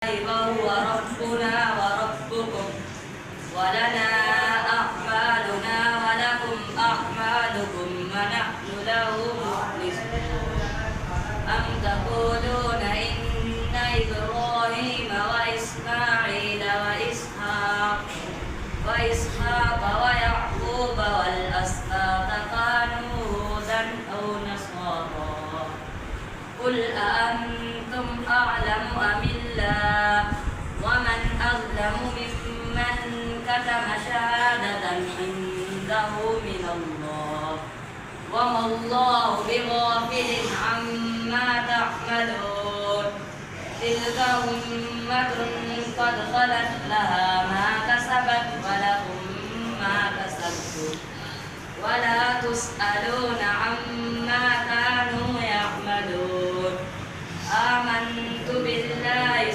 وهو ربنا وربكم ولنا أعمالنا ولكم أعمالكم ونحن له مخلصون أم تقولون إن إبراهيم وإسماعيل وإسحاق ويعقوب والأسباط كانوا هودا أو نصارى قل أأنتم أعلم أم الله ومن أظلم ممن كتم شهادة عنده من الله وما الله بغافل عما تعملون تلك أمة قد خلت لها ما كسبت ولكم ما كسبتم ولا تسألون عما كانوا يعملون آمنت بالله